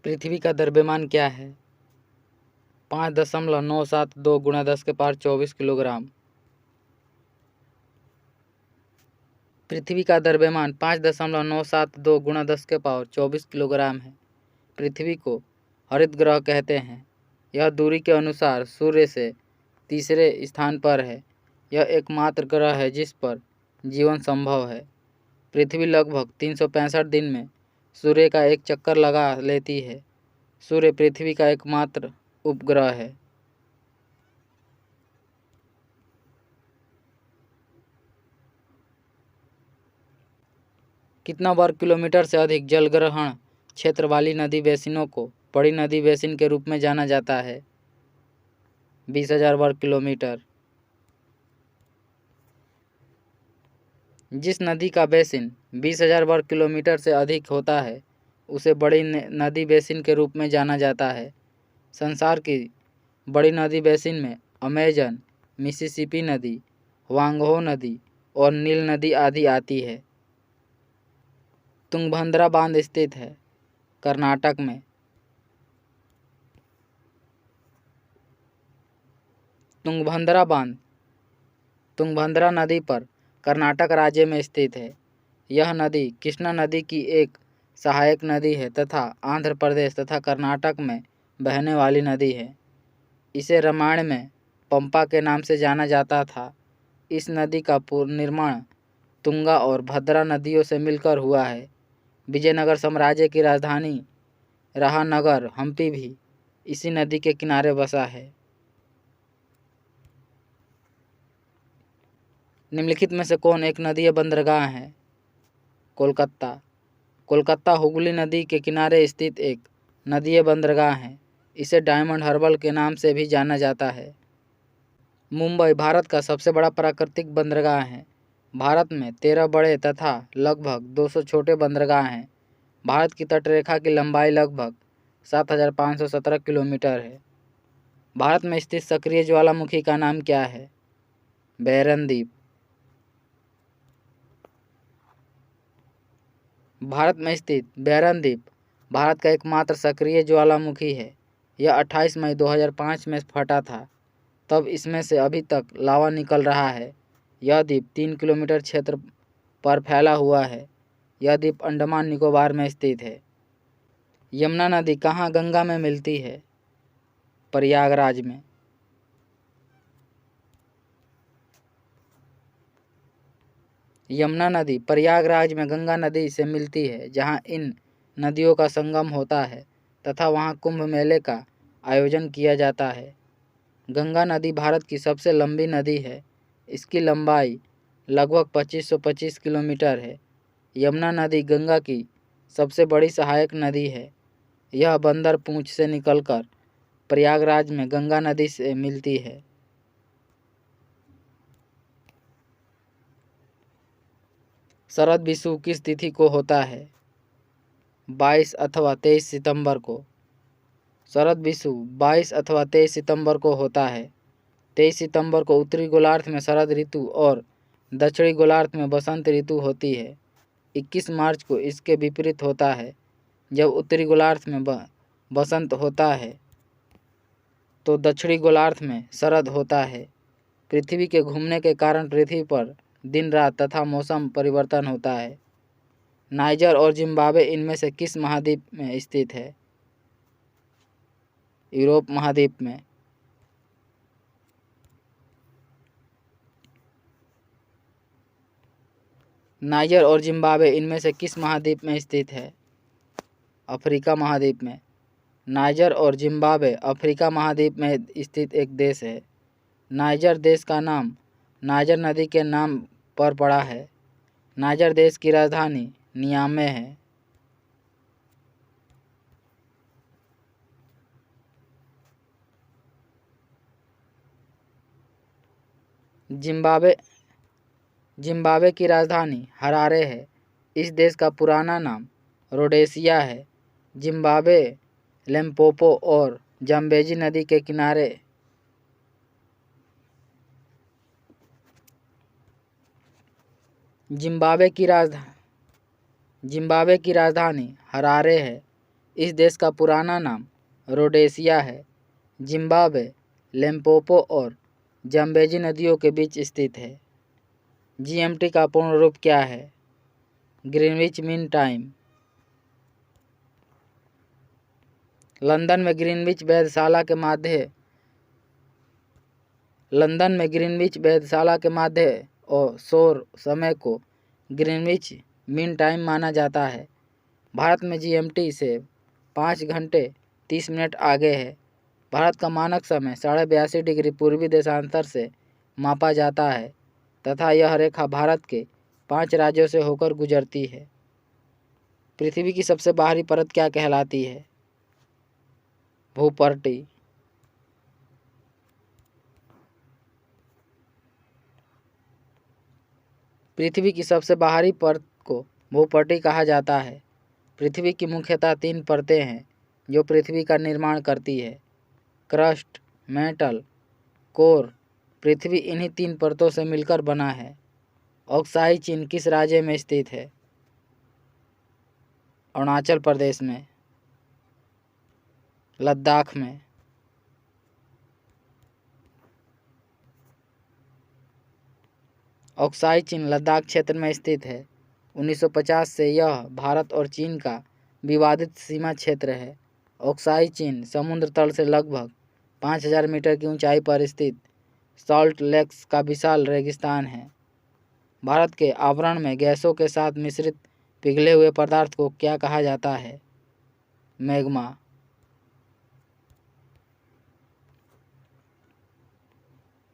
पृथ्वी का द्रव्यमान क्या है? 5.972 गुणा 10⁻24 किलोग्राम। पृथ्वी का द्रव्यमान 5.972 गुणा 10⁻24 किलोग्राम है। पृथ्वी को हरित ग्रह कहते हैं। यह दूरी के अनुसार सूर्य से तीसरे स्थान पर है। यह एकमात्र ग्रह है जिस पर जीवन संभव है। पृथ्वी लगभग 365 दिन में सूर्य का एक चक्कर लगा लेती है। सूर्य पृथ्वी का एकमात्र उपग्रह है। कितना वर्ग किलोमीटर से अधिक जलग्रहण क्षेत्र वाली नदी बेसिनों को बड़ी नदी बेसिन के रूप में जाना जाता है? 20,000 वर्ग किलोमीटर। जिस नदी का बेसिन 20,000 वर्ग किलोमीटर से अधिक होता है उसे बड़ी नदी बेसिन के रूप में जाना जाता है। संसार की बड़ी नदी बेसिन में अमेजन, मिसिसिपी नदी, वांगहो नदी और नील नदी आदि आती है। तुंगभद्रा बांध स्थित है कर्नाटक में। तुंगभद्रा बांध तुंगभद्रा नदी पर कर्नाटक राज्य में स्थित है। यह नदी कृष्णा नदी की एक सहायक नदी है तथा आंध्र प्रदेश तथा कर्नाटक में बहने वाली नदी है। इसे रामायण में पंपा के नाम से जाना जाता था। इस नदी का निर्माण तुंगा और भद्रा नदियों से मिलकर हुआ है। विजयनगर साम्राज्य की राजधानी रहा नगर हम्पी भी इसी नदी के किनारे बसा है। निम्नलिखित में से कौन एक नदीय बंदरगाह है? कोलकाता। कोलकाता हुगली नदी के किनारे स्थित एक नदीय बंदरगाह है। इसे डायमंड हार्बर के नाम से भी जाना जाता है। मुंबई भारत का सबसे बड़ा प्राकृतिक बंदरगाह है। भारत में 13 बड़े तथा लगभग 200 छोटे बंदरगाह हैं। भारत की तटरेखा की लंबाई लगभग 7,517 किलोमीटर है। भारत में स्थित सक्रिय ज्वालामुखी का नाम क्या है? बैरन द्वीप। भारत में स्थित बैरन द्वीप भारत का एकमात्र सक्रिय ज्वालामुखी है। यह 28 मई 2005 में फटा था। तब इसमें से अभी तक लावा निकल रहा है। यह द्वीप 3 किलोमीटर क्षेत्र पर फैला हुआ है। यह द्वीप अंडमान निकोबार में स्थित है। यमुना नदी कहाँ गंगा में मिलती है? प्रयागराज में। यमुना नदी प्रयागराज में गंगा नदी से मिलती है जहाँ इन नदियों का संगम होता है तथा वहाँ कुंभ मेले का आयोजन किया जाता है। गंगा नदी भारत की सबसे लंबी नदी है। इसकी लंबाई लगभग 2525 किलोमीटर है। यमुना नदी गंगा की सबसे बड़ी सहायक नदी है। यह बंदर पूंछ से निकलकर प्रयागराज में गंगा नदी से मिलती है। शरद विषुव किस तिथि को होता है? 22 अथवा 23 सितंबर को। शरद विषुव 22 अथवा 23 सितंबर को होता है। 23 सितंबर को उत्तरी गोलार्ध में शरद ऋतु और दक्षिणी गोलार्ध में बसंत ऋतु होती है। 21 मार्च को इसके विपरीत होता है। जब उत्तरी गोलार्ध में बसंत होता है तो दक्षिणी गोलार्ध में शरद होता है। पृथ्वी के घूमने के कारण पृथ्वी पर दिन रात तथा मौसम परिवर्तन होता है। नाइजर और जिम्बाब्वे इनमें से किस महाद्वीप में स्थित है? यूरोप महाद्वीप में। नाइजर और जिम्बाब्वे इनमें से किस महाद्वीप में स्थित है? अफ्रीका महाद्वीप में। नाइजर और जिम्बाब्वे अफ्रीका महाद्वीप में स्थित एक देश है। नाइजर देश का नाम नाइजर नदी के नाम पर पड़ा है। नाइजर देश की राजधानी नियामे है। जिम्बाब्वे की राजधानी हरारे है। इस देश का पुराना नाम रोडेशिया है। जिम्बाब्वे लिम्पोपो और जाम्बेजी नदी के किनारे जिम्बाब्वे की राजधानी हरारे है। इस देश का पुराना नाम रोडेशिया है। जिम्बाब्वे लिम्पोपो और जाम्बेजी नदियों के बीच स्थित है। जीएमटी का पूर्ण रूप क्या है? Greenwich mean time. लंदन में ग्रीनविच वेधशाला के माध्य और शोर समय को ग्रीनविच मीन टाइम माना जाता है। भारत में जीएमटी से 5 घंटे 30 मिनट आगे है। भारत का मानक समय 82.5 डिग्री पूर्वी देशांतर से मापा जाता है तथा यह रेखा भारत के 5 राज्यों से होकर गुजरती है। पृथ्वी की सबसे बाहरी परत क्या कहलाती है? भूपर्टी। पृथ्वी की सबसे बाहरी परत को भूपर्टी कहा जाता है। पृथ्वी की मुख्यतः 3 परतें हैं जो पृथ्वी का निर्माण करती है: क्रस्ट, मेटल, कोर। पृथ्वी इन्हीं 3 परतों से मिलकर बना है। अक्साई चीन किस राज्य में स्थित है? अरुणाचल प्रदेश में। लद्दाख में। अक्साई चीन लद्दाख क्षेत्र में स्थित है। 1950 से यह भारत और चीन का विवादित सीमा क्षेत्र है। अक्साई चीन समुद्र तल से लगभग 5000 मीटर की ऊंचाई पर स्थित सॉल्ट लेक्स का विशाल रेगिस्तान है। भारत के आवरण में गैसों के साथ मिश्रित पिघले हुए पदार्थ को क्या कहा जाता है? मैग्मा।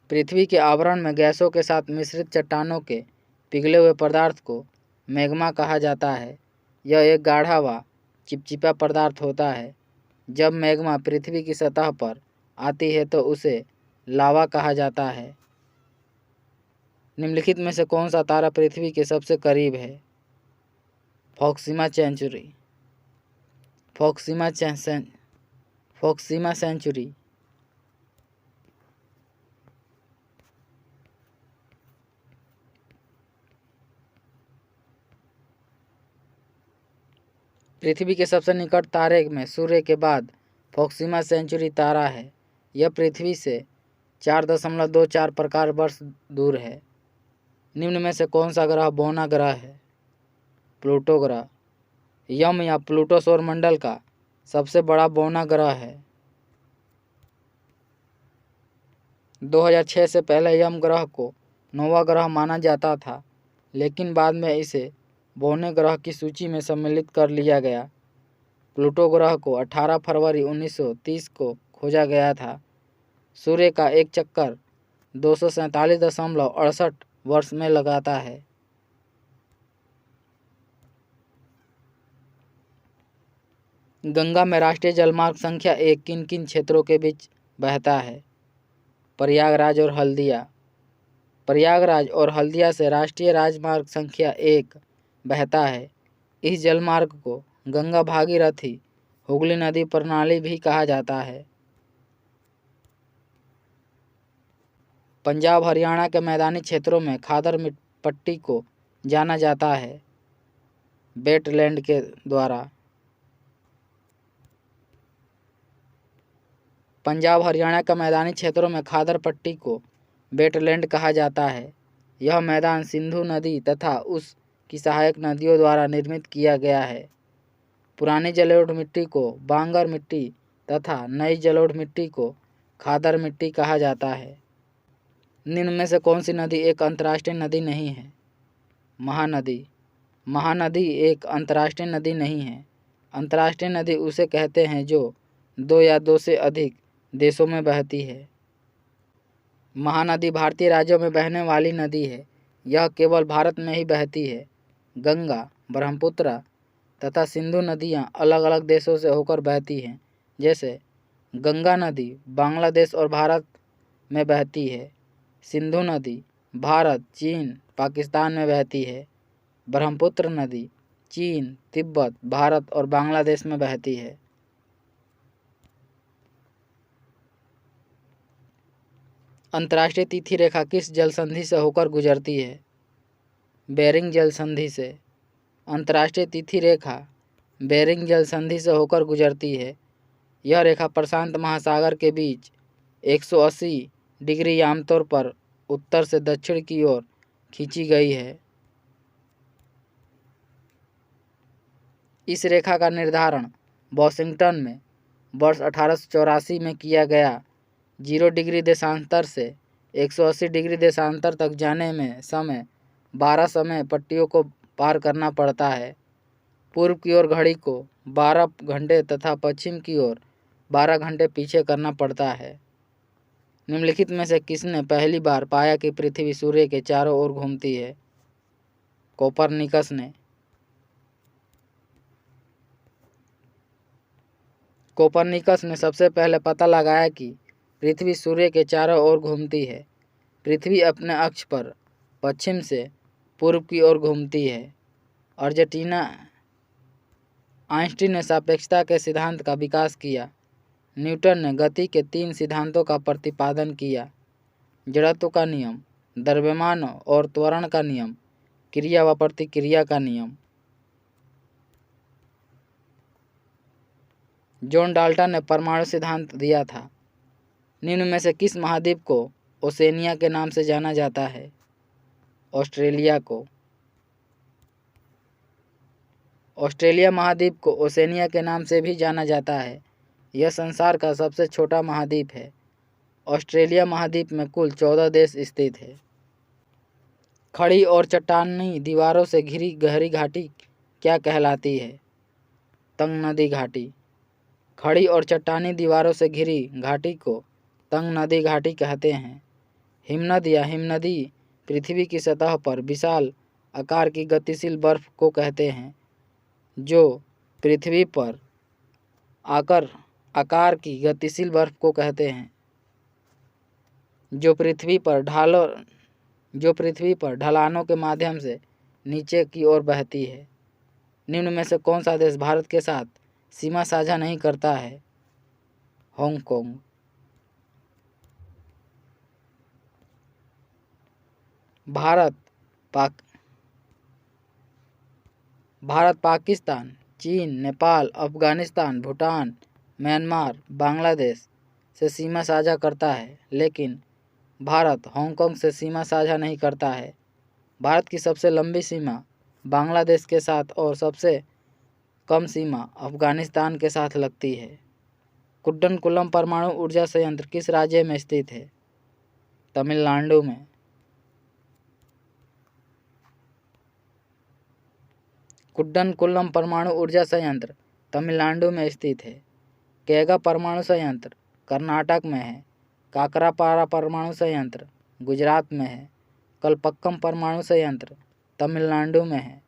पृथ्वी के आवरण में गैसों के साथ मिश्रित चट्टानों के पिघले हुए पदार्थ को मैग्मा कहा जाता है। यह एक गाढ़ा व चिपचिपा पदार्थ होता है। जब मैग्मा पृथ्वी की सतह पर आती है तो उसे लावा कहा जाता है। निम्नलिखित में से कौन सा तारा पृथ्वी के सबसे करीब है? Proxima Centauri. पृथ्वी के सबसे निकट तारे में सूर्य के बाद प्रोक्सिमा सेंचुरी तारा है। यह पृथ्वी से 4.24 प्रकाश वर्ष दूर है। निम्न में से कौन सा ग्रह बौना ग्रह है? प्लूटो ग्रह। यम या प्लूटो सौरमंडल का सबसे बड़ा बौना ग्रह है। 2006 से पहले यम ग्रह को 9वां ग्रह माना जाता था, लेकिन बाद में इसे बौने ग्रह की सूची में सम्मिलित कर लिया गया। प्लूटो ग्रह को 18 फरवरी 1930 को खोजा गया था। सूर्य का एक चक्कर 247.68 वर्ष में लगाता है। गंगा में राष्ट्रीय जलमार्ग संख्या 1 किन किन क्षेत्रों के बीच बहता है? प्रयागराज और हल्दिया। प्रयागराज और हल्दिया से राष्ट्रीय राजमार्ग संख्या 1 बहता है। इस जलमार्ग को गंगा भागीरथी हुगली नदी प्रणाली भी कहा जाता है। पंजाब हरियाणा के मैदानी क्षेत्रों में खादर पट्टी को जाना जाता है वेटलैंड के द्वारा। पंजाब हरियाणा के मैदानी क्षेत्रों में खादर पट्टी को वेटलैंड कहा जाता है। यह मैदान सिंधु नदी तथा उस की सहायक नदियों द्वारा निर्मित किया गया है। पुरानी जलोढ़ मिट्टी को बांगर मिट्टी तथा नई जलोढ़ मिट्टी को खादर मिट्टी कहा जाता है। निम्न में से कौन सी नदी एक अंतर्राष्ट्रीय नदी नहीं है? महानदी। महानदी एक अंतर्राष्ट्रीय नदी नहीं है। अंतर्राष्ट्रीय नदी उसे कहते हैं जो 2 या 2 से अधिक देशों में बहती है। महानदी भारतीय राज्यों में बहने वाली नदी है। यह केवल भारत में ही बहती है। गंगा, ब्रह्मपुत्र तथा सिंधु नदियाँ अलग अलग देशों से होकर बहती हैं। जैसे गंगा नदी बांग्लादेश और भारत में बहती है। सिंधु नदी भारत, चीन, पाकिस्तान में बहती है। ब्रह्मपुत्र नदी चीन, तिब्बत, भारत और बांग्लादेश में बहती है। अंतर्राष्ट्रीय तिथि रेखा किस जल संधि से होकर गुजरती है? बेरिंग जल संधि से। अंतर्राष्ट्रीय तिथि रेखा बेरिंग जल संधि से होकर गुजरती है। यह रेखा प्रशांत महासागर के बीच 180 डिग्री आमतौर पर उत्तर से दक्षिण की ओर खींची गई है। इस रेखा का निर्धारण वॉशिंगटन में वर्ष 1884 में किया गया। 0 डिग्री देशांतर से 180 डिग्री देशांतर तक जाने में समय 12 समय पट्टियों को पार करना पड़ता है। पूर्व की ओर घड़ी को 12 घंटे तथा पश्चिम की ओर 12 घंटे पीछे करना पड़ता है। निम्नलिखित में से किसने पहली बार पाया कि पृथ्वी सूर्य के चारों ओर घूमती है? कोपरनिकस ने। कोपरनिकस ने सबसे पहले पता लगाया कि पृथ्वी सूर्य के चारों ओर घूमती है। पृथ्वी अपने अक्ष पर पश्चिम से पूर्व की ओर घूमती है। अर्जेंटीना आइंस्टीन ने सापेक्षता के सिद्धांत का विकास किया। न्यूटन ने गति के 3 सिद्धांतों का प्रतिपादन किया: जड़त्व का नियम, द्रव्यमान और त्वरण का नियम, क्रिया व प्रतिक्रिया का नियम। जॉन डाल्टन ने परमाणु सिद्धांत दिया था। निम्न में से किस महाद्वीप को ओसेनिया के नाम से जाना जाता है? ऑस्ट्रेलिया को। ऑस्ट्रेलिया महाद्वीप को ओसेनिया के नाम से भी जाना जाता है। यह संसार का सबसे छोटा महाद्वीप है। ऑस्ट्रेलिया महाद्वीप में कुल 14 देश स्थित है। खड़ी और चट्टानी दीवारों से घिरी गहरी घाटी क्या कहलाती है? तंग नदी घाटी। खड़ी और चट्टानी दीवारों से घिरी घाटी को तंग नदी घाटी कहते हैं। हिमनद या हिमनदी पृथ्वी की सतह पर विशाल आकार की गतिशील बर्फ को कहते हैं, जो पृथ्वी पर आकार की गतिशील बर्फ को कहते हैं, जो पृथ्वी पर ढलानों के माध्यम से नीचे की ओर बहती है। निम्न में से कौन सा देश भारत के साथ सीमा साझा नहीं करता है? हांगकांग। भारत, पाकिस्तान, चीन, नेपाल, अफगानिस्तान, भूटान, म्यांमार, बांग्लादेश से सीमा साझा करता है, लेकिन भारत हांगकांग से सीमा साझा नहीं करता है। भारत की सबसे लंबी सीमा बांग्लादेश के साथ और सबसे कम सीमा अफगानिस्तान के साथ लगती है। कुड्डनकुलम परमाणु ऊर्जा संयंत्र किस राज्य में स्थित है? तमिलनाडु में। कुड्डनकुलम परमाणु ऊर्जा संयंत्र तमिलनाडु में स्थित है। कैगा परमाणु संयंत्र कर्नाटक में है। काकरापारा परमाणु संयंत्र गुजरात में है। कलपक्कम परमाणु संयंत्र तमिलनाडु में है।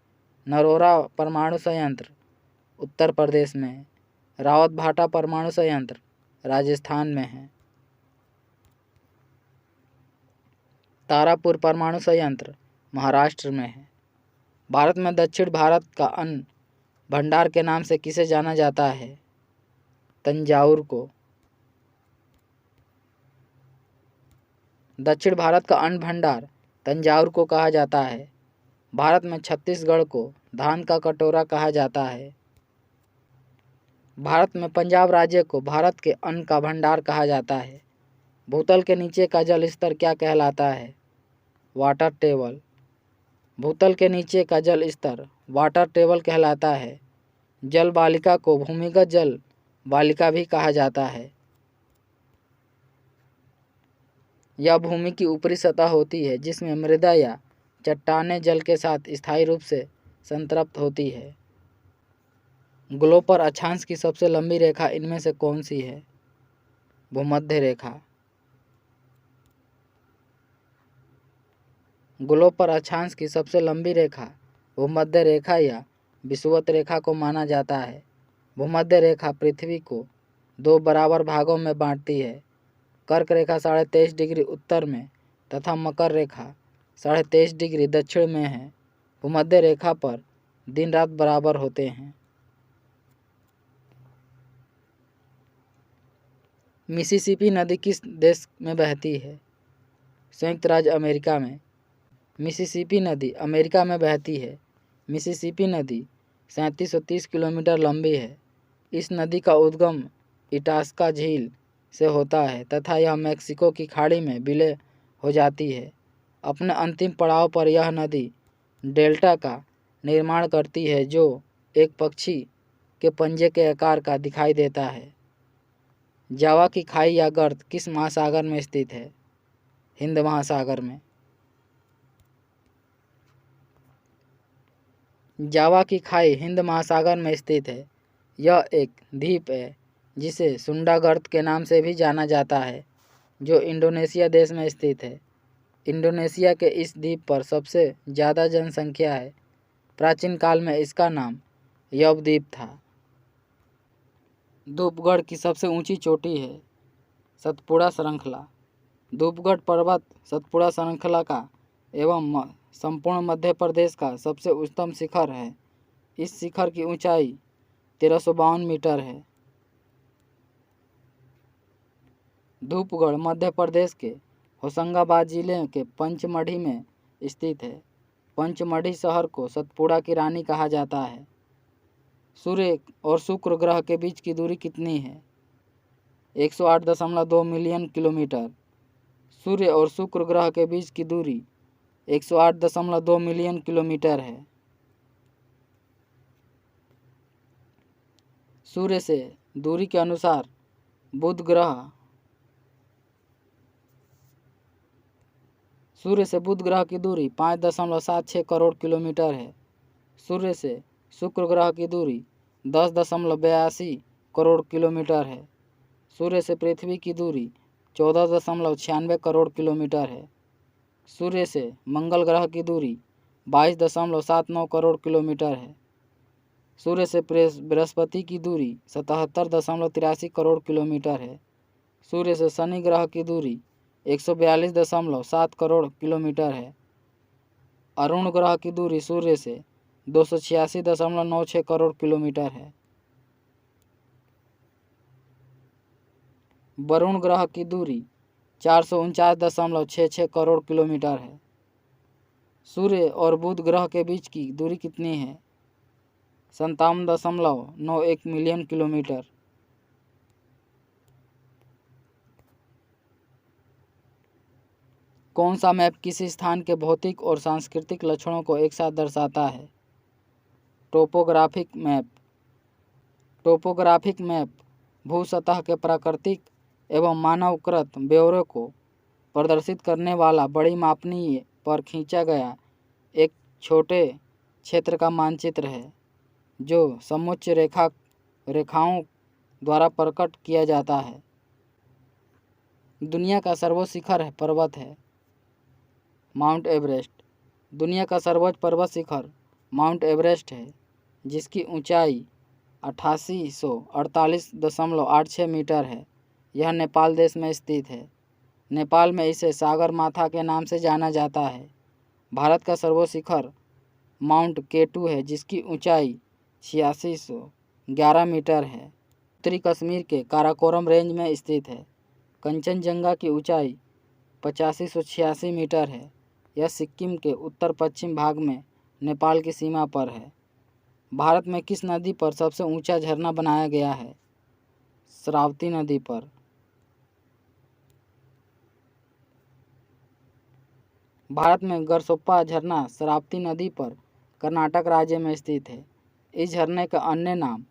नरोरा परमाणु संयंत्र उत्तर प्रदेश में है। रावतभाटा परमाणु संयंत्र राजस्थान में है। तारापुर परमाणु संयंत्र महाराष्ट्र में है। भारत में दक्षिण भारत का अन्न भंडार के नाम से किसे जाना जाता है? तंजावुर को। दक्षिण भारत का अन्न भंडार तंजावुर को कहा जाता है। भारत में छत्तीसगढ़ को धान का कटोरा कहा जाता है। भारत में पंजाब राज्य को भारत के अन्न का भंडार कहा जाता है। भूतल के नीचे का जल स्तर क्या कहलाता है? Water table. भूतल के नीचे का जल स्तर वाटर टेबल कहलाता है। जल बालिका को भूमिगत जल बालिका भी कहा जाता है। यह भूमि की ऊपरी सतह होती है जिसमें मृदा या चट्टानें जल के साथ स्थायी रूप से संतृप्त होती है। ग्लोब पर अक्षांश की सबसे लंबी रेखा इनमें से कौन सी है? भूमध्य रेखा। ग्लोब पर अक्षांश की सबसे लंबी रेखा भूमध्य रेखा या विषुवत रेखा को माना जाता है। भूमध्य रेखा पृथ्वी को 2 बराबर भागों में बांटती है। कर्क रेखा 23.5 डिग्री उत्तर में तथा मकर रेखा 23.5 डिग्री दक्षिण में है। भूमध्य रेखा पर दिन रात बराबर होते हैं। मिसिसिपी नदी किस देश में बहती है? संयुक्त राज्य अमेरिका में। मिसिसिपी नदी अमेरिका में बहती है। मिसिसिपी नदी 3730 किलोमीटर लंबी है। इस नदी का उद्गम इटास्का झील से होता है तथा यह मैक्सिको की खाड़ी में विलय हो जाती है। अपने अंतिम पड़ाव पर यह नदी डेल्टा का निर्माण करती है जो एक पक्षी के पंजे के आकार का दिखाई देता है। जावा की खाई या गर्त किस महासागर में स्थित है? हिंद महासागर में। जावा की खाई हिंद महासागर में स्थित है। यह एक द्वीप है जिसे सुंडा गर्त के नाम से भी जाना जाता है, जो इंडोनेशिया देश में स्थित है। इंडोनेशिया के इस द्वीप पर सबसे ज़्यादा जनसंख्या है। प्राचीन काल में इसका नाम यवद्वीप था। धूपगढ़ की सबसे ऊंची चोटी है सतपुड़ा श्रृंखला। धूपगढ़ पर्वत सतपुड़ा श्रृंखला का एवं संपूर्ण मध्य प्रदेश का सबसे उच्चतम शिखर है। इस शिखर की ऊंचाई 1352 मीटर है। धूपगढ़ मध्य प्रदेश के होशंगाबाद जिले के पंचमढ़ी में स्थित है। पंचमढ़ी शहर को सतपुड़ा की रानी कहा जाता है। सूर्य और शुक्र ग्रह के बीच की दूरी कितनी है? 108.2 मिलियन किलोमीटर। सूर्य और शुक्र ग्रह के बीच की दूरी 108.2 मिलियन किलोमीटर है। सूर्य से दूरी के अनुसार बुध ग्रह की दूरी 5.76 करोड़ किलोमीटर है। सूर्य से शुक्र ग्रह की दूरी 10.82 करोड़ किलोमीटर है। सूर्य से पृथ्वी की दूरी 14.96 करोड़ किलोमीटर है। सूर्य से मंगल ग्रह की दूरी 22.79 करोड़ किलोमीटर है। सूर्य से बृहस्पति की दूरी 77.83 करोड़ किलोमीटर है। सूर्य से शनि ग्रह की दूरी 142.7 करोड़ किलोमीटर है। अरुण ग्रह की दूरी सूर्य से 286.96 करोड़ किलोमीटर है। वरुण ग्रह की दूरी 449.66 करोड़ किलोमीटर है। सूर्य और बुध ग्रह के बीच की दूरी कितनी है? 57.91 मिलियन किलोमीटर। कौन सा मैप किसी स्थान के भौतिक और सांस्कृतिक लक्षणों को एक साथ दर्शाता है? Topographic map. टोपोग्राफिक मैप भूसतह के प्राकृतिक एवं मानवकृत ब्यौरे को प्रदर्शित करने वाला बड़ी मापनी पर खींचा गया एक छोटे क्षेत्र का मानचित्र है जो समोच्च रेखाओं द्वारा प्रकट किया जाता है। दुनिया का सर्वोच्च शिखर पर्वत है माउंट एवरेस्ट। दुनिया का सर्वोच्च पर्वत शिखर माउंट एवरेस्ट है, जिसकी ऊंचाई 8848.86 मीटर है। यह नेपाल देश में स्थित है। नेपाल में इसे सागर माथा के नाम से जाना जाता है। भारत का सर्वोच्च शिखर माउंट केटू है, जिसकी ऊंचाई 8611 मीटर है। उत्तरी कश्मीर के काराकोरम रेंज में स्थित है। कंचनजंगा की ऊंचाई 8586 मीटर है। यह सिक्किम के उत्तर पश्चिम भाग में नेपाल की सीमा पर है। भारत में किस नदी पर सबसे ऊंचा झरना बनाया गया है? श्रावती नदी पर। भारत में गरसोप्पा झरना श्रावती नदी पर कर्नाटक राज्य में स्थित है। इस झरने का अन्य नाम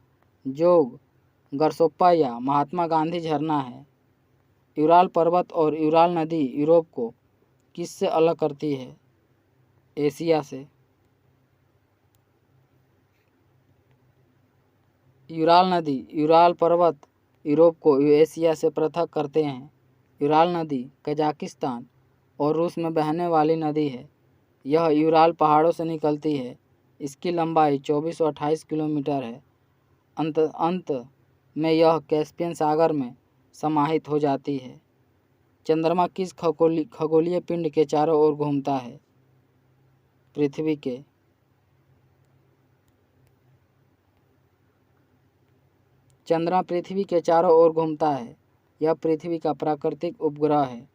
जोग गरसोप्पा या महात्मा गांधी झरना है। यूराल पर्वत और यूराल नदी यूरोप को किससे अलग करती है? एशिया से। यूराल नदी यूराल पर्वत यूरोप को एशिया से पृथक करते हैं। यूराल नदी कजाकिस्तान और रूस में बहने वाली नदी है। यह यूराल पहाड़ों से निकलती है। इसकी लंबाई 2428 किलोमीटर है। अंत में यह कैस्पियन सागर में समाहित हो जाती है। चंद्रमा किस खगोलीय पिंड के चारों ओर घूमता है? पृथ्वी के। चंद्रमा पृथ्वी के चारों ओर घूमता है। यह पृथ्वी का प्राकृतिक उपग्रह है।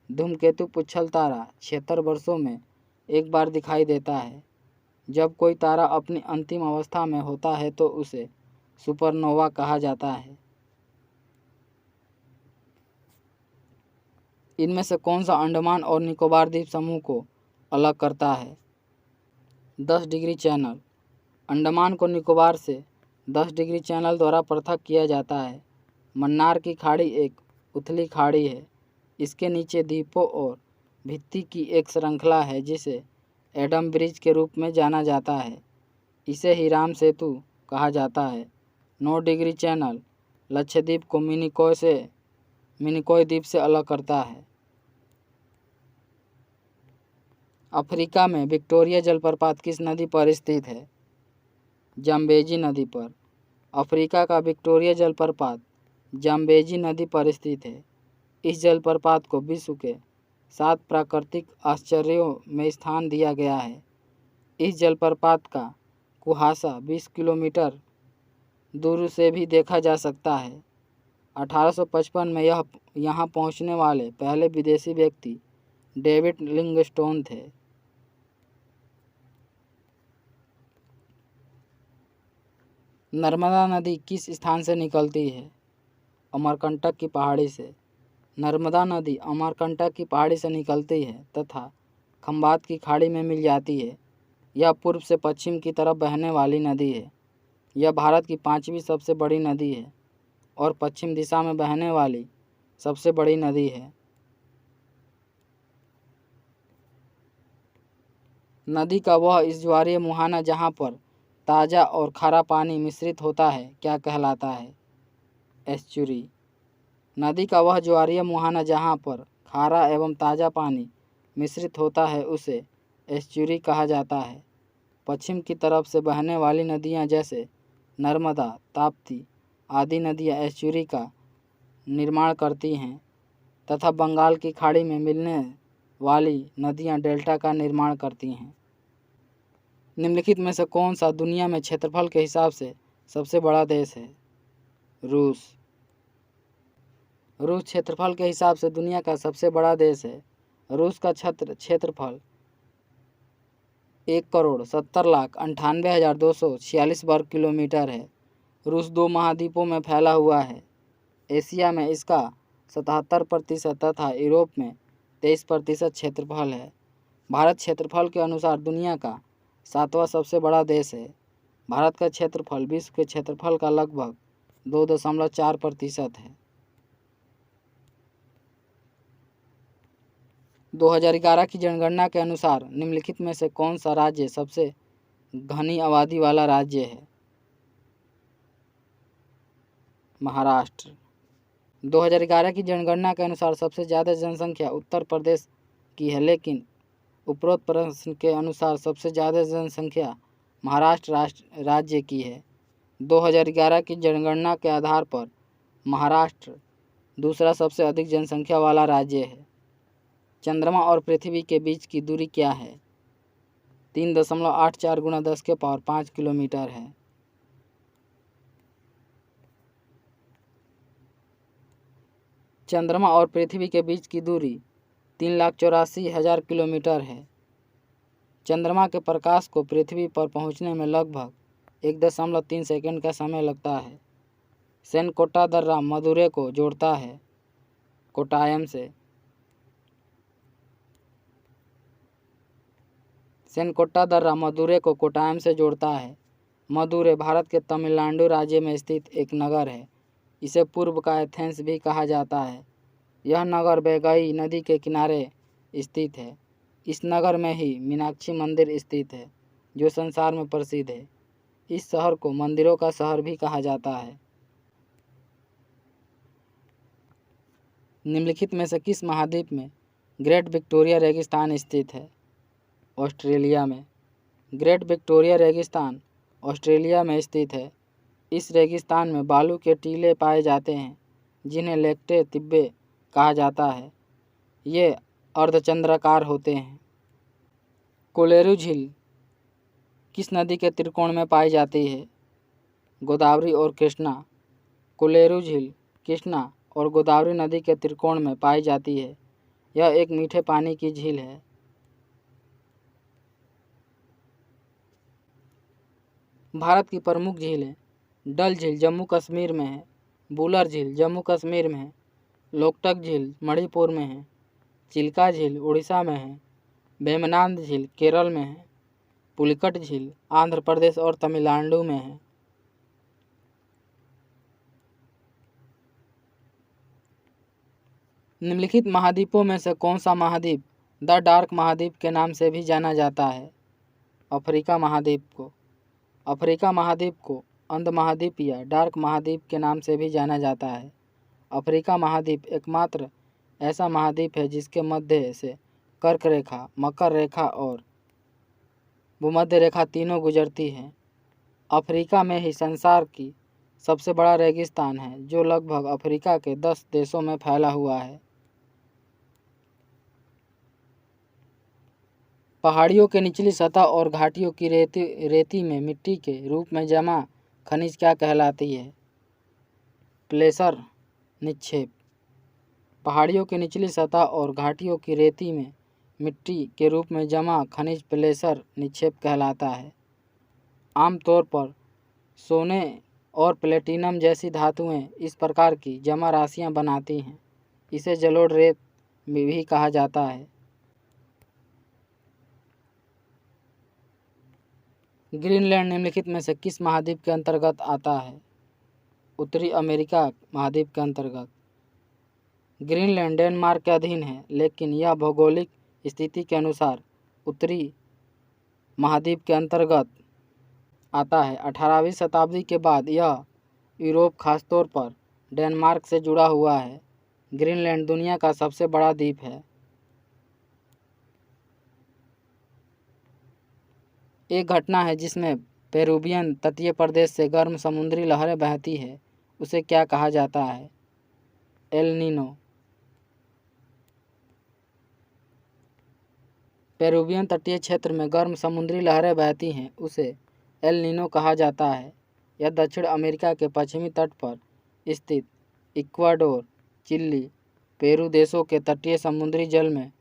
धूमकेतु पुच्छल तारा 76 वर्षों में एक बार दिखाई देता है। जब कोई तारा अपनी अंतिम अवस्था में होता है तो उसे सुपरनोवा कहा जाता है। इनमें से कौन सा अंडमान और निकोबार द्वीप समूह को अलग करता है? 10 डिग्री चैनल। अंडमान को निकोबार से 10 डिग्री चैनल द्वारा पृथक किया जाता है। मन्नार की खाड़ी एक उथली खाड़ी है। इसके नीचे द्वीपों और भित्ति की एक श्रृंखला है जिसे एडम ब्रिज के रूप में जाना जाता है। इसे ही राम सेतु कहा जाता है। 9 डिग्री चैनल लक्षद्वीप को मिनिकॉय द्वीप से अलग करता है। अफ्रीका में विक्टोरिया जलप्रपात किस नदी पर स्थित है? जाम्बेजी नदी पर। अफ्रीका का विक्टोरिया जलप्रपात जाम्बेजी नदी पर स्थित है। इस जलप्रपात को विश्व के 7 प्राकृतिक आश्चर्यों में स्थान दिया गया है। इस जलप्रपात का कुहासा 20 किलोमीटर दूर से भी देखा जा सकता है। 1855 में यहाँ पहुँचने वाले पहले विदेशी व्यक्ति डेविड लिविंगस्टोन थे। नर्मदा नदी किस स्थान से निकलती है? अमरकंटक की पहाड़ी से। नर्मदा नदी अमरकंटक की पहाड़ी से निकलती है तथा खंबात की खाड़ी में मिल जाती है। यह पूर्व से पश्चिम की तरफ बहने वाली नदी है। यह भारत की 5वीं सबसे बड़ी नदी है और पश्चिम दिशा में बहने वाली सबसे बड़ी नदी है। नदी का वह इस ज्वारीय मुहाना जहाँ पर ताज़ा और खारा पानी मिश्रित होता है क्या कहलाता है? एस्चुरी। नदी का वह ज्वारीय मुहाना जहाँ पर खारा एवं ताज़ा पानी मिश्रित होता है उसे एस्चुरी कहा जाता है। पश्चिम की तरफ से बहने वाली नदियाँ जैसे नर्मदा, ताप्ती आदि नदियाँ एस्चुरी का निर्माण करती हैं तथा बंगाल की खाड़ी में मिलने वाली नदियाँ डेल्टा का निर्माण करती हैं। निम्नलिखित में से कौन सा दुनिया में क्षेत्रफल के हिसाब से सबसे बड़ा देश है? रूस। रूस क्षेत्रफल के हिसाब से दुनिया का सबसे बड़ा देश है। रूस का क्षेत्रफल 1,70,98,246 वर्ग किलोमीटर है। रूस 2 महाद्वीपों में फैला हुआ है। एशिया में इसका 77% तथा यूरोप में 23% क्षेत्रफल है। भारत क्षेत्रफल के अनुसार दुनिया का 7वां सबसे बड़ा देश है। भारत का क्षेत्रफल विश्व के क्षेत्रफल का लगभग 2.4% है। 2011 की जनगणना के अनुसार निम्नलिखित में से कौन सा राज्य सबसे घनी आबादी वाला राज्य है? महाराष्ट्र। 2011 की जनगणना के अनुसार सबसे ज़्यादा जनसंख्या उत्तर प्रदेश की है, लेकिन उपरोक्त प्रश्न के अनुसार सबसे ज़्यादा जनसंख्या महाराष्ट्र राज्य की है। 2011 की जनगणना के आधार पर महाराष्ट्र दूसरा सबसे अधिक जनसंख्या वाला राज्य है। चंद्रमा और पृथ्वी के बीच की दूरी क्या है? 3.84 × 10⁵ किलोमीटर है। चंद्रमा और पृथ्वी के बीच की दूरी 3,84,000 किलोमीटर है। चंद्रमा के प्रकाश को पृथ्वी पर पहुंचने में लगभग 1.3 सेकंड का समय लगता है। सेनकोटा दर्रा मदुरै को जोड़ता है कोट्टायम से। सेनकोटा दर्रा मदुरै को कोट्टायम से जोड़ता है। मदुरै भारत के तमिलनाडु राज्य में स्थित एक नगर है। इसे पूर्व का एथेंस भी कहा जाता है। यह नगर वैगई नदी के किनारे स्थित है। इस नगर में ही मीनाक्षी मंदिर स्थित है जो संसार में प्रसिद्ध है। इस शहर को मंदिरों का शहर भी कहा जाता है। निम्नलिखित में से किस महाद्वीप में ग्रेट विक्टोरिया रेगिस्तान स्थित है? ऑस्ट्रेलिया में। ग्रेट विक्टोरिया रेगिस्तान ऑस्ट्रेलिया में स्थित है। इस रेगिस्तान में बालू के टीले पाए जाते हैं जिन्हें लेक्टे तिब्बे कहा जाता है। ये अर्धचंद्राकार होते हैं। कोलेरू झील किस नदी के त्रिकोण में पाई जाती है? गोदावरी और कृष्णा। कोलेरू झील कृष्णा और गोदावरी नदी के त्रिकोण में पाई जाती है। यह एक मीठे पानी की झील है। भारत की प्रमुख झीलें। डल झील जम्मू कश्मीर में है। बुलर झील जम्मू कश्मीर में है। लोकटक झील मणिपुर में है। चिल्का झील उड़ीसा में है। वेम्बनाड झील केरल में है। पुलिकट झील आंध्र प्रदेश और तमिलनाडु में है। निम्नलिखित महाद्वीपों में से कौन सा महाद्वीप द डार्क महाद्वीप के नाम से भी जाना जाता है? अफ्रीका महाद्वीप को अंध महाद्वीप या डार्क महाद्वीप के नाम से भी जाना जाता है। अफ्रीका महाद्वीप एकमात्र ऐसा महाद्वीप है जिसके मध्य से कर्क रेखा, मकर रेखा और भूमध्य रेखा तीनों गुजरती है। अफ्रीका में ही संसार की सबसे बड़ा रेगिस्तान है जो लगभग अफ्रीका के 10 देशों में फैला हुआ है। पहाड़ियों के निचली सतह और घाटियों की रेती में मिट्टी के रूप में जमा खनिज क्या कहलाती है? प्लेसर निक्षेप। पहाड़ियों के निचली सतह और घाटियों की रेती में मिट्टी के रूप में जमा खनिज प्लेसर निक्षेप कहलाता है। आमतौर पर सोने और प्लेटिनम जैसी धातुएं इस प्रकार की जमा राशियां बनाती हैं। इसे जलोढ़ रेत भी कहा जाता है। ग्रीनलैंड निम्नलिखित में से किस महाद्वीप के अंतर्गत आता है? उत्तरी अमेरिका महाद्वीप के अंतर्गत। ग्रीनलैंड डेनमार्क के अधीन है, लेकिन यह भौगोलिक स्थिति के अनुसार उत्तरी महाद्वीप के अंतर्गत आता है। 18वीं शताब्दी के बाद यह यूरोप, खासतौर पर डेनमार्क से जुड़ा हुआ है। ग्रीनलैंड दुनिया का सबसे बड़ा द्वीप है। एक घटना है जिसमें पेरुवियन तटीय प्रदेश से गर्म समुद्री लहरें बहती है, उसे क्या कहा जाता है? El Nino. पेरुवियन तटीय क्षेत्र में गर्म समुद्री लहरें बहती हैं, उसे एल नीनो कहा जाता है। यह दक्षिण अमेरिका के पश्चिमी तट पर स्थित इक्वाडोर, चिली, पेरू देशों के तटीय समुद्री जल में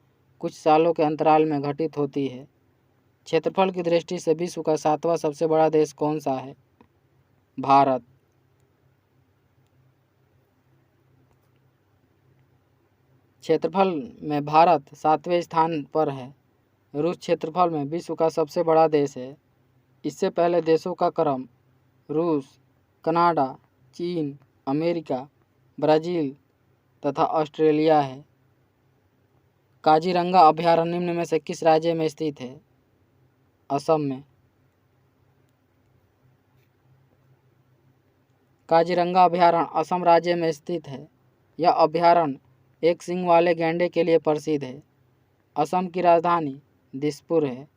कुछ सालों के अंतराल में घटित होती है। क्षेत्रफल की दृष्टि से विश्व का 7वां सबसे बड़ा देश कौन सा है? भारत। क्षेत्रफल में भारत 7वें स्थान पर है। रूस क्षेत्रफल में विश्व का सबसे बड़ा देश है। इससे पहले देशों का क्रम रूस, कनाडा, चीन, अमेरिका, ब्राज़ील तथा ऑस्ट्रेलिया है। काजीरंगा अभयारण्य निम्न में से किस राज्य में स्थित है? असम में। काजीरंगा अभयारण्य असम राज्य में स्थित है। यह अभयारण्य एक सींग वाले गैंडे के लिए प्रसिद्ध है। असम की राजधानी दिसपुर है।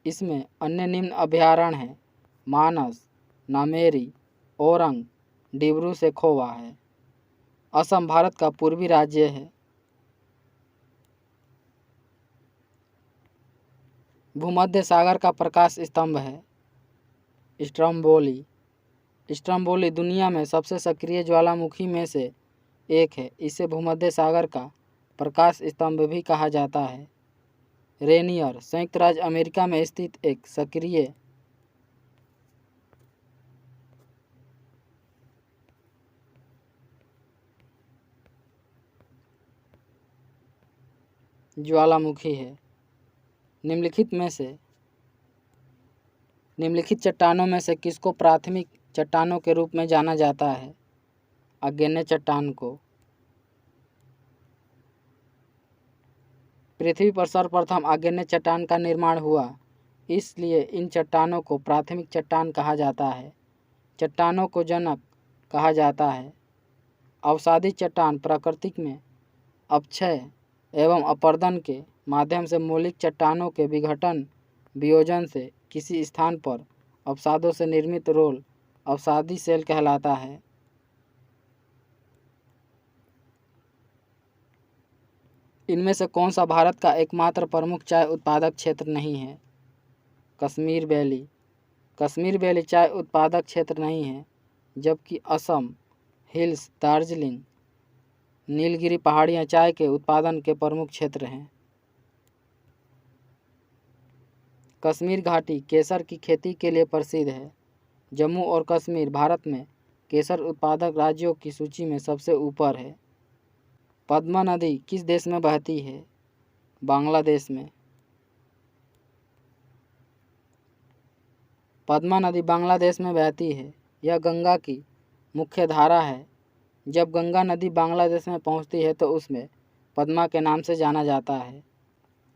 इसमें अन्य निम्न अभयारण्य हैं: मानस, नामेरी, ओरंग, डिब्रू सैखोवा है। असम भारत का पूर्वी राज्य है। भूमध्य सागर का प्रकाश स्तंभ है स्ट्रम्बोली। स्ट्रम्बोली दुनिया में सबसे सक्रिय ज्वालामुखी में से एक है। इसे भूमध्य सागर का प्रकाश स्तंभ भी कहा जाता है। रेनियर संयुक्त राज्य अमेरिका में स्थित एक सक्रिय ज्वालामुखी है। निम्नलिखित चट्टानों में से किसको प्राथमिक चट्टानों के रूप में जाना जाता है? अग्न्यय चट्टान को। पृथ्वी पर सर्वप्रथम अग्न्यय चट्टान का निर्माण हुआ, इसलिए इन चट्टानों को प्राथमिक चट्टान कहा जाता है। चट्टानों को जनक कहा जाता है। अवसादी चट्टान प्रकृति में अपक्षय एवं अपर्दन के माध्यम से मौलिक चट्टानों के विघटन वियोजन से किसी स्थान पर अवसादों से निर्मित रोल अवसादी सेल कहलाता है। इनमें से कौन सा भारत का एकमात्र प्रमुख चाय उत्पादक क्षेत्र नहीं है? कश्मीर वैली। कश्मीर वैली चाय उत्पादक क्षेत्र नहीं है, जबकि असम, हिल्स, दार्जिलिंग, नीलगिरी पहाड़ियाँ चाय के उत्पादन के प्रमुख क्षेत्र हैं। कश्मीर घाटी केसर की खेती के लिए प्रसिद्ध है। जम्मू और कश्मीर भारत में केसर उत्पादक राज्यों की सूची में सबसे ऊपर है। पद्मा नदी किस देश में बहती है? बांग्लादेश में। पद्मा नदी बांग्लादेश में बहती है। यह गंगा की मुख्य धारा है। जब गंगा नदी बांग्लादेश में पहुंचती है तो उसमें पद्मा के नाम से जाना जाता है।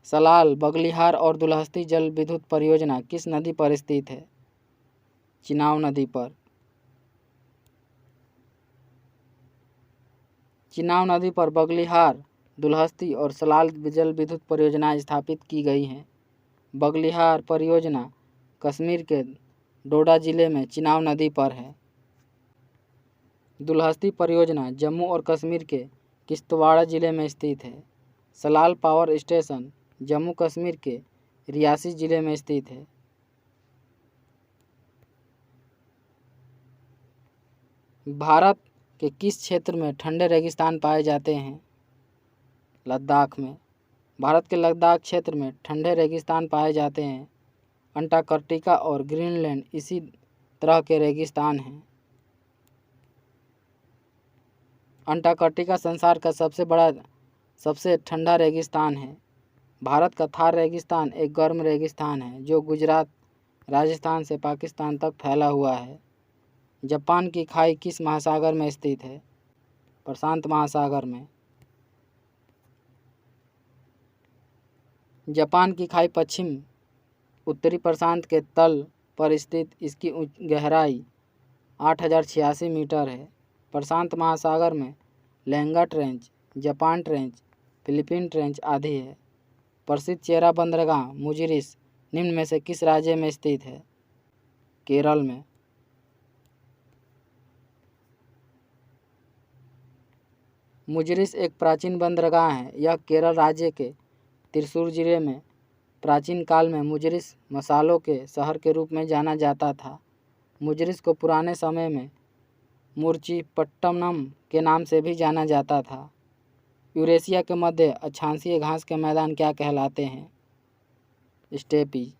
सलाल, बगलिहार और दुलहस्ती जल विद्युत परियोजना किस नदी पर स्थित है? चिनाब नदी पर। चिनाब नदी पर बगलिहार, दुलहस्ती और सलाल जल विद्युत परियोजनाएं स्थापित की गई हैं। बगलिहार परियोजना कश्मीर के डोडा जिले में चिनाब नदी पर है। दुलहस्ती परियोजना जम्मू और कश्मीर के किश्तवाड़ जिले में स्थित है। सलाल पावर स्टेशन जम्मू कश्मीर के रियासी जिले में स्थित है। भारत के किस क्षेत्र में ठंडे रेगिस्तान पाए जाते हैं? लद्दाख में। भारत के लद्दाख क्षेत्र में ठंडे रेगिस्तान पाए जाते हैं। अंटार्कटिका और ग्रीनलैंड इसी तरह के रेगिस्तान हैं। अंटार्कटिका संसार का सबसे ठंडा रेगिस्तान है। भारत का थार रेगिस्तान एक गर्म रेगिस्तान है जो गुजरात, राजस्थान से पाकिस्तान तक फैला हुआ है। जापान की खाई किस महासागर में स्थित है? प्रशांत महासागर में। जापान की खाई पश्चिम उत्तरी प्रशांत के तल पर स्थित। इसकी गहराई 8086 मीटर है। प्रशांत महासागर में लेंगा trench, Japan trench, Philippine trench आदि है। प्रसिद्ध चेरा बंदरगाह मुजिरिस निम्न में से किस राज्य में स्थित है? केरल में। मुजिरिस एक प्राचीन बंदरगाह है। यह केरल राज्य के त्रिशूर जिले में प्राचीन काल में मुजिरिस मसालों के शहर के रूप में जाना जाता था। मुजिरिस को पुराने समय में मुर्चीपट्टनम के नाम से भी जाना जाता था। यूरेशिया के मध्य अक्षांशीय घास के मैदान क्या कहलाते हैं? स्टेपी।